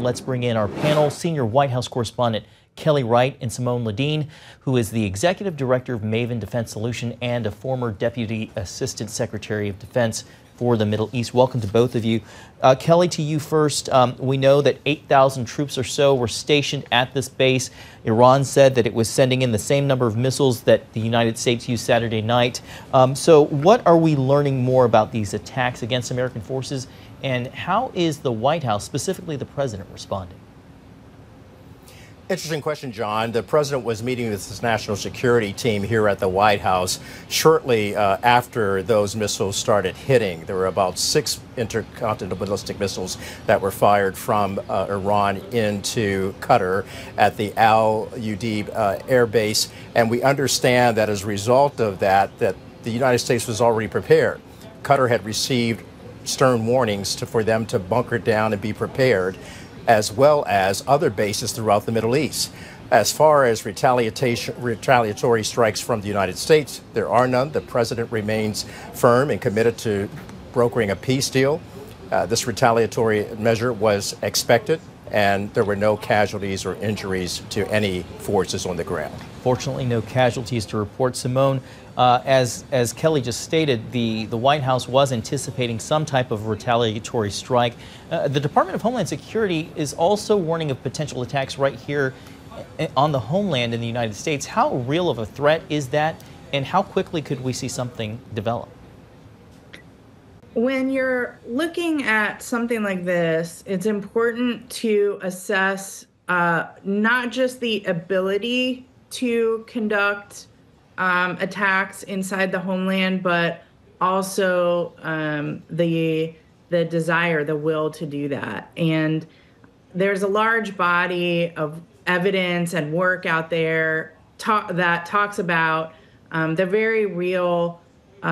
let's bring in our panel, senior White House correspondent Kelly Wright and Simone Ledeen, who is the executive director of Maven Defense Solution and a former deputy assistant secretary of defense for the Middle East. Welcome to both of you. Kelly, to you first. We know that 8,000 troops or so were stationed at this base. Iran said that it was sending in the same number of missiles that the United States used Saturday night. So what are we learning more about these attacks against American forces, and how is the White House, specifically the president, responding? Interesting question, John. The president was meeting with his national security team here at the White House shortly after those missiles started hitting. There were about 6 intercontinental ballistic missiles that were fired from Iran into Qatar at the Al Udeid air base. And we understand that as a result of that the United States was already prepared. Qatar had received stern warnings for them to bunker down and be prepared, as well as other bases throughout the Middle East. As far as retaliatory strikes from the United States, there are none. The president remains firm and committed to brokering a peace deal. This retaliatory measure was expected, and there were no casualties or injuries to any forces on the ground. Fortunately, no casualties to report. Simone, as Kelly just stated, the White House was anticipating some type of retaliatory strike. The Department of Homeland Security is also warning of potential attacks right here on the homeland in the United States. How real of a threat is that, and how quickly could we see something develop? When you're looking at something like this, it's important to assess not just the ability to conduct attacks inside the homeland, but also the desire, the will to do that. And there's a large body of evidence and work out there that talks about the very real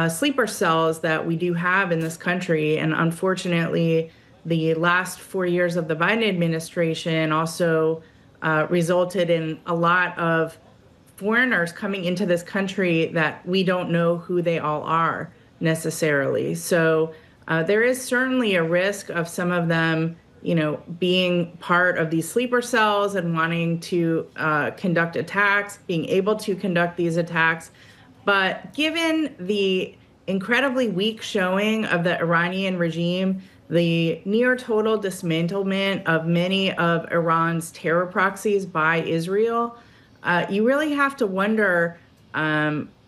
sleeper cells that we do have in this country. And unfortunately, the last 4 years of the Biden administration also resulted in a lot of foreigners coming into this country that we don't know who they all are necessarily. So there is certainly a risk of some of them, being part of these sleeper cells and wanting to conduct attacks, being able to conduct these attacks. But given the incredibly weak showing of the Iranian regime, the near total dismantlement of many of Iran's terror proxies by Israel, you really have to wonder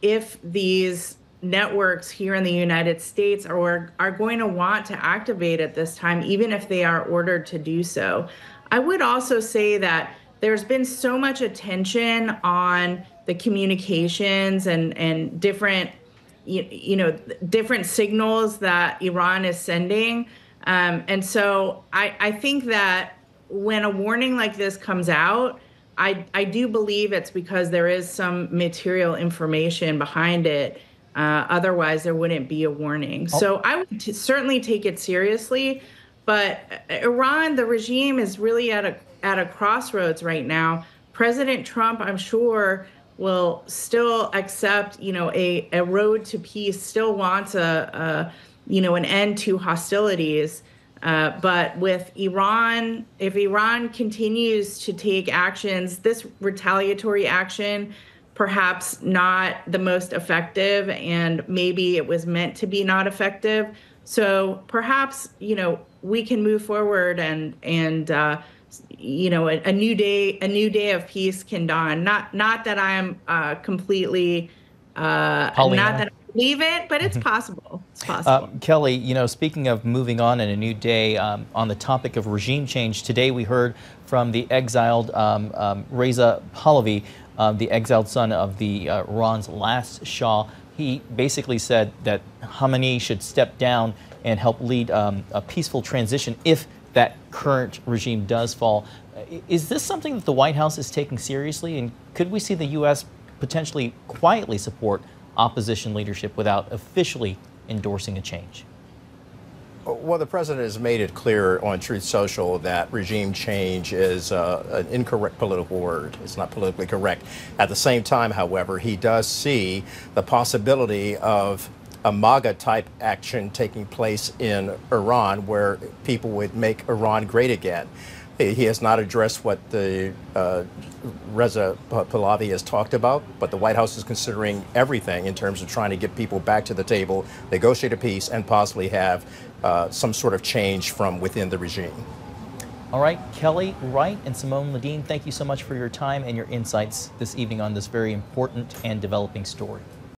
if these networks here in the United States are going to want to activate at this time, even if they are ordered to do so. I would also say that there's been so much attention on the communications and different, different signals that Iran is sending. And so I think that when a warning like this comes out, I do believe it's because there is some material information behind it. Otherwise, there wouldn't be a warning. So I would certainly take it seriously. But Iran, the regime, is really at a crossroads right now. President Trump, I'm sure, will still accept, a road to peace, still wants an end to hostilities. But with Iran, if Iran continues to take actions, this retaliatory action, perhaps not the most effective, and maybe it was meant to be not effective. So perhaps, we can move forward and a new day of peace can dawn. Not that I am completely not that I believe it, but it's possible. It's possible. Kelly, speaking of moving on in a new day, on the topic of regime change, today we heard from the exiled Reza Pahlavi, the exiled son of the Iran's last Shah. He basically said that Khamenei should step down and help lead a peaceful transition if that current regime does fall. Is this something that the White House is taking seriously, and could we see the U.S. potentially quietly support opposition leadership without officially endorsing a change? Well, the president has made it clear on Truth Social that regime change is an incorrect political word. It's not politically correct. At the same time, however, he does see the possibility of a MAGA-type action taking place in Iran, where people would make Iran great again. He has not addressed what the Reza Pahlavi has talked about, but the White House is considering everything in terms of trying to get people back to the table, negotiate a peace, and possibly have some sort of change from within the regime. All right, Kelly Wright and Simone Ledeen, thank you so much for your time and your insights this evening on this very important and developing story.